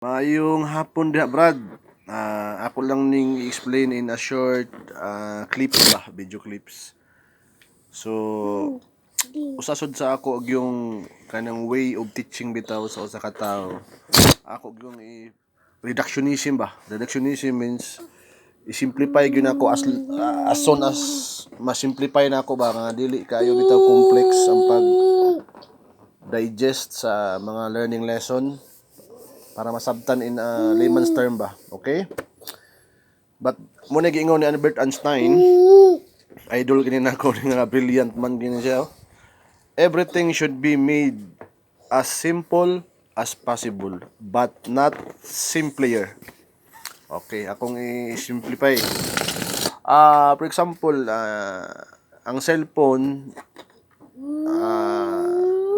Maayong hapon diha, Brad. Ako lang ning i-explain in a short clips ba, video clips. So, usasod sa ako og yung kanang way of teaching bitaw sa usa ka tawo. Ako yung reductionism ba. Reductionism means i-simplify gyud ako as soon as ma-simplify na ako ba nga dili kayo bitaw complex ang pag digest sa mga learning lesson para masabtan in a layman's term ba, okay? But muna giingon ni Albert Einstein, idol gini nako nga brilliant man gini siya. Everything should be made as simple as possible, but not simpler. Okay, akong i-simplify. For example, ang cellphone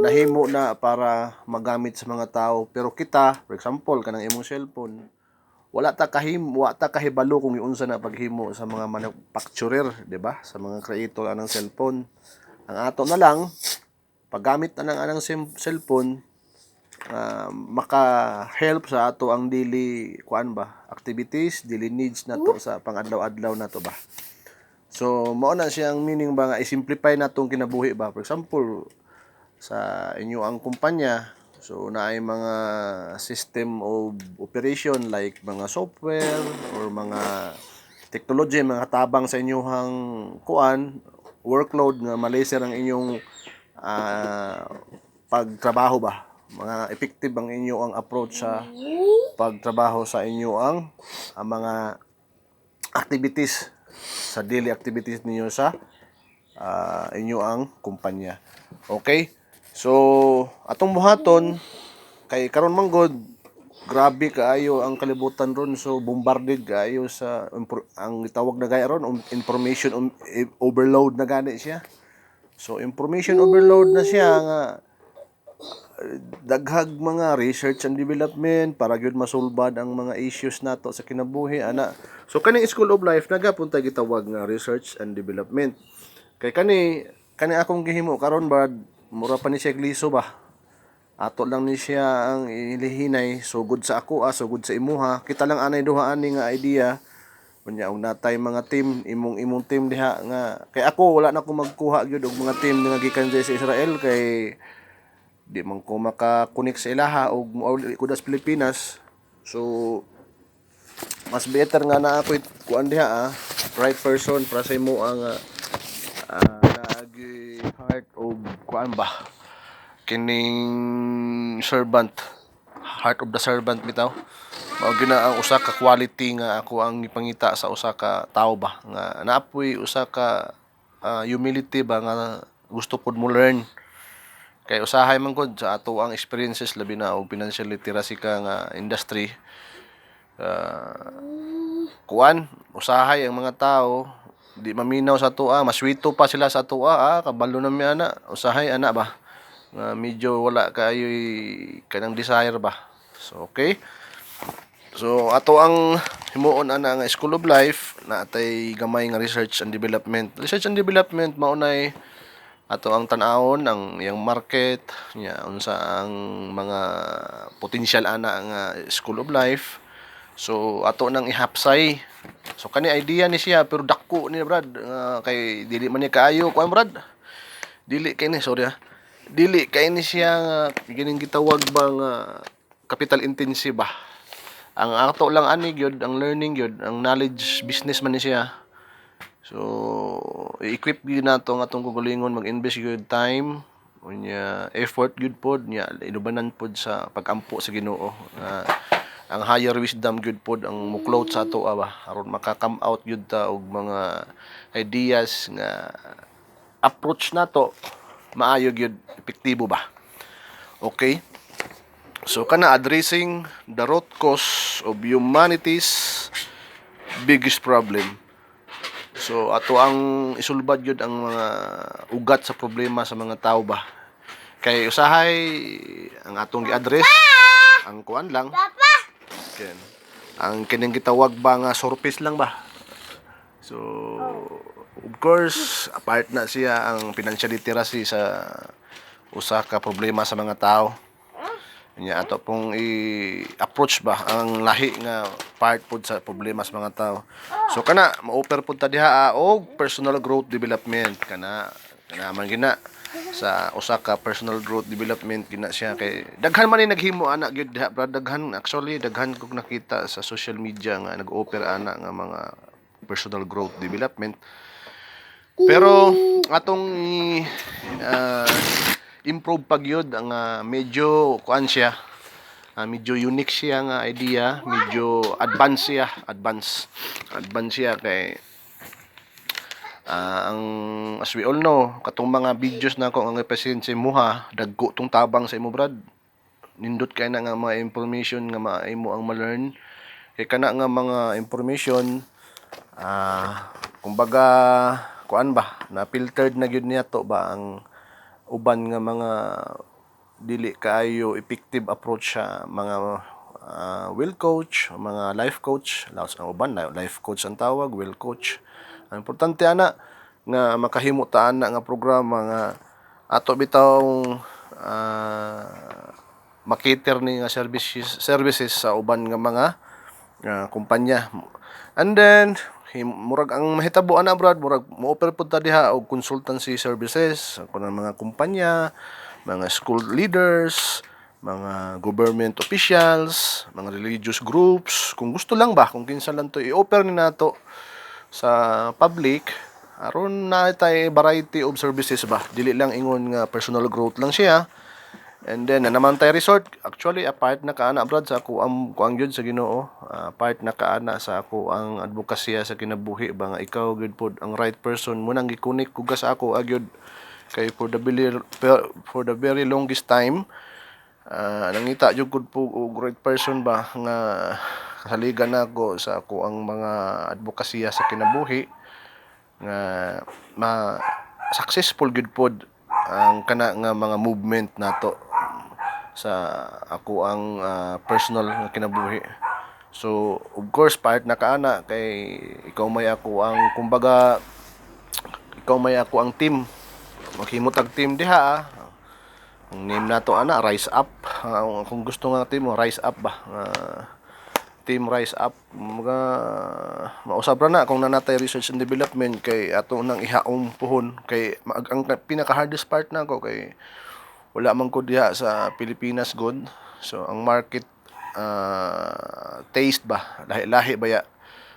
nahimo na para magamit sa mga tao, pero kita, for example, kanang imong cellphone, wala ta kahibalo kung iunsa na paghimo sa mga manufacturer, di ba? Sa mga creator anang cellphone. Ang ato na lang paggamit na ng anang cellphone, maka-help sa ato ang daily activities, daily needs nato sa pang-adlaw-adlaw nato ba. So mao na siyang meaning ba nga i-simplify natong kinabuhi ba. For example, sa inyo ang kumpanya, so naay mga system of operation like mga software or mga technology, mga tabang sa inyong workload nga malaser ang inyong pagtrabaho ba. Mga effective ang inyo ang approach sa pagtrabaho sa inyo ang mga activities, sa daily activities ninyo sa inyo ang kumpanya. Okay? So, atong buhaton kay karon manggod grabe kaayo ang kalibutan ron, so bombarded kaayo sa ang gitawag na gaya ron information overload na gani siya. So information overload na siya nga daghag mga research and development para gyud masulbad ang mga issues nato sa kinabuhi ana. So kaning School of Life nagapunta gitawag nga research and development. Kay kani akong gihimo karon ba mura pa ni siya gliso ba. Ato lang ni siya ang ilihinay, sugod sa ako sugod sa imuha. Kita lang anay duha ani nga idea. Unya og natay mga team, imong team diha nga kay ako wala na ko magkuha gyud og mga team nga gikan sa Israel kay di man ko makakonek sa ilaha og mouli ko das Pilipinas. So mas better nga na ako kuan diha right person para sa imo ang naagi heart of kuan ba kining servant, heart of the servant bitaw. Mao gina ang usa ka quality nga ako ang ipangita sa usa ka tawo ba nga naapoy usa ka humility ba nga gusto pod mo learn. Kay usahay man gud sa ato ang experiences labi na og financial literacy ka nga industry. Kuan, usahay ang mga tao di maminaw sa atoa, maswito pa sila sa atoa, kabalo na mi ana, usahay ana ba. Nga medyo wala kaayoy kanang desire ba. So okay. So ato ang himuon ana nga School of Life natay gamay nga research and development. Research and development maunay ato ang tan-awon ang iyang market nya unsa ang mga potential ana nga School of Life. So ato nang ihapsay. So kani idea ni siya pero dako ni Brad kay dili man ni kaayo kuan Brad. Dili kay ni sorry Dili kay ni siya nga gining gitawag ba nga capital intensive ba. Ang ato lang ani gyud ang learning gyud ang knowledge business man ni siya. So i-equip gyud nato nga atong kugulingon mag-invest gyud time unya effort gyud pod nya inubanan pod sa pag-ampo sa Ginoo. Ang higher wisdom gyud pod ang muklot sa ato ba aron maka-come out gyud ta og mga ideas nga approach nato maayo gyud epektibo ba. Okay? So kana addressing the root cause of humanity's biggest problem. So ato ang isulbad gyud ang mga ugat sa problema sa mga tao ba. Kay usahay ang atong gi-address ang kuan lang. Ken ang kining gitawag ba nga surface lang ba. So of course apart na siya ang financial literacy sa usa ka problema sa mga tao. Nya ato pong i-approach ba ang lahi nga part pod sa problema sa mga tao. So kana ma-offer pod ta diha og personal growth development kana man gina sa usa ka personal growth development gina siya kay daghan man ni naghimo ana gyud diha brad, daghan actually daghan kog nakita sa social media nga nag-offer ana nga mga personal growth development. Pero atong ah, improve pag yun ang medyo kuan siya, medyo unique siya nga idea, medyo advance siya kay ang as we all know katong mga videos na ko ang present sa imuha dagko tong tabang sa imo brad, nindot kay na nga mga information nga maimo ang ma-learn kay kana nga mga information kumbaga kuan ba na filtered na gyud niya to ba ang uban nga mga dili kaayo effective approach sa mga will coach, mga life coach, laos ang uban life coach ang tawag, will coach. Ang importante ana nga makahimo ta ana nga programa nga ato bitaw makiter ni nga services sa uban nga mga kumpanya. And then murag ang mahitabo ana brad, murag mo-offer pud ta diha og consultancy services kunang mga kumpanya, mga school leaders, mga government officials, mga religious groups, kung gusto lang ba, kung kinsa lang to i-offer ni nato sa public, aron na tay variety of services ba, dili lang ingon nga personal growth lang siya. And then naman tay resort, actually apart na kaana brad sa ako ang kuang gyud sa Ginoo, part na kaana sa ako ang advokasya sa kinabuhi ba nga ikaw gyud pod ang right person mo nang gikunik kuga sa ako agyud kay for the very longest time nangita jud gud po og right person ba nga kasaligan nako sa ako ang mga advokasya sa kinabuhi nga successful gud pod ang kana nga mga movement nato sa ako ang personal nga kinabuhi. So of course part na kaana kay ikaw may ako ang kumbaga ikaw may ako ang team, maghimutag team diha. Ang name nato ana Rise Up. Kung gusto nga team mo Rise Up ba. Team Rise Up mga mausab ra na kung nanatay research and development kay ato nang ihaom pohon kay ang pinaka hardest part na ko kay wala man ko diha sa Pilipinas god. So ang market taste ba lahi-lahi baya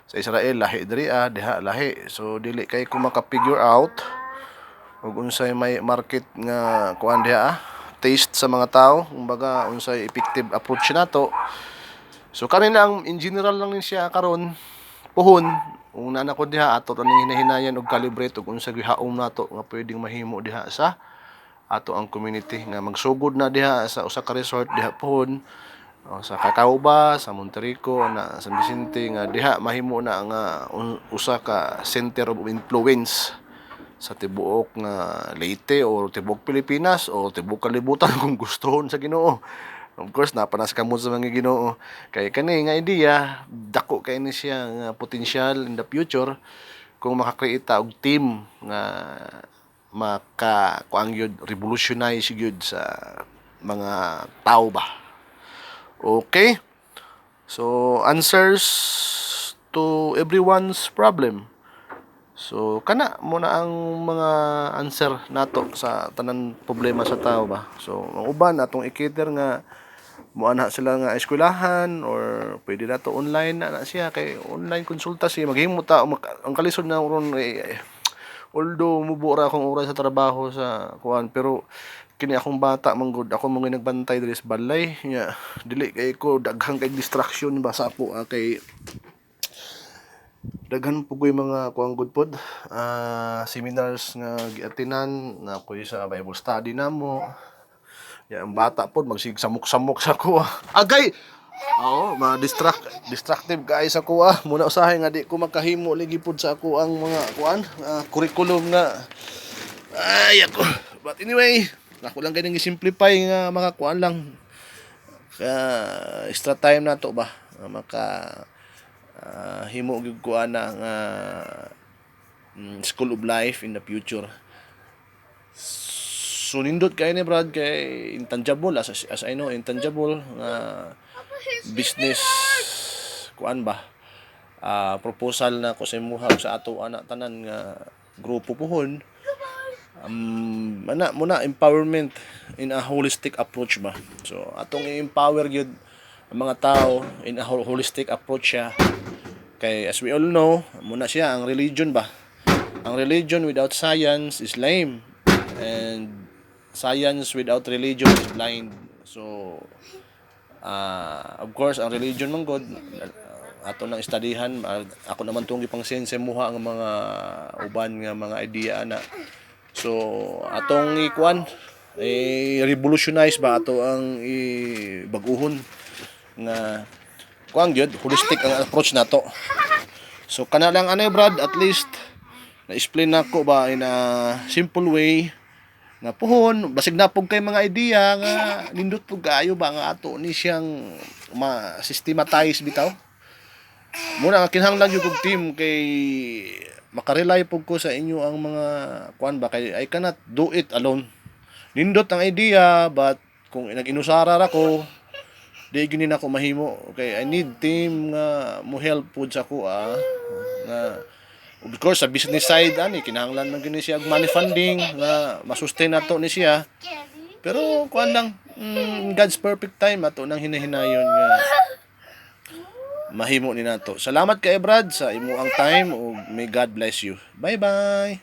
sa Israel lahi diri diha lahi. So dili kay ko maka-figure out ug unsay may market nga kuan diha taste sa mga tao, kumbaga unsay effective approach nato. So kanin lang in general lang ni siya karon puhon una na ko diha ato ning hinahinayan og calibrate ug unsay gihaom nato nga pwedeng mahimo diha sa ato ang community nga magsugod na diha sa usa ka resort diha puhon sa Cacauba, sa Monterico, na San Vicente nga diha mahimo na nga usa ka center of influence sa tibuok nga Leyte o tibuok Pilipinas o tibuok kalibutan kung gustohon sa Ginoo. Of course napanas kamot sa mga Ginoo kay kani nga idea dako kay ni siya nga potential in the future kung makakreate og team nga maka kuang gyud revolutionize gyud sa mga tao ba. Okay? So answers to everyone's problem. So kana mo na ang mga answer nato sa tanan problema sa tao ba. So ang uban atong ikiter nga moana sila nga eskwelahan or pwede na to online na siya kay online consultancy maghimo ta ang kalisod na ron although mubo ra akong oras sa trabaho sa kuan pero kini akong bata manggod ako mo nagbantay diri sa balay nya dili kay ko daghang kay distraction ba sa ako kay daghan po ko'y mga kuang good pod seminars nga giatinan na ko'y sa Bible study namo ya ang bata pod magsigsamok-samok sa kuha agay oo distractive guys sa kuha muna usahay nga di ko makahimo ligi pod sa ako ang mga kuan curriculum nga ay ako but anyway ako lang kay simplify nga mga kuan lang extra time na to ba maka himo gyud ko ana nga school of life in the future. So nindot kay ni Brad kay intangible as I know intangible nga business kuan ba proposal na ko sa imuha sa ato ana tanan nga grupo pohon ana muna empowerment in a holistic approach ba. So atong i-empower gyud ang mga tao in a holistic approach siya kay as we all know muna siya ang religion ba. Ang religion without science is lame and science without religion is blind. So of course ang religion man god ato nang studyhan ako naman tong gipang sense muha ang mga uban nga mga idea na so atong ikuan revolutionize ba ato ang baguhon nga kuang gyud holistic ang approach nato. So kana lang anay Brad at least na-explain nako ba in a simple way nga pohon basig na pug kay mga idea nga nindot pug kaayo ba nga ato ni siyang ma-systematize bitaw. Muna nga kinahanglan yung kong team kay makarely po ko sa inyo ang mga kuan ba kay I cannot do it alone. Nindot ang idea but kung nag-inusara ako di gini na ko mahimo okay I need team nga mo help pud sa ko nga of course sa business side ani kinahanglan man gini siya money funding nga masustain nato ni siya pero kuan lang God's perfect time ato nang hinahinayon nga mahimo ni nato. Salamat kay Brad sa imo ang time ug may God bless you. Bye bye.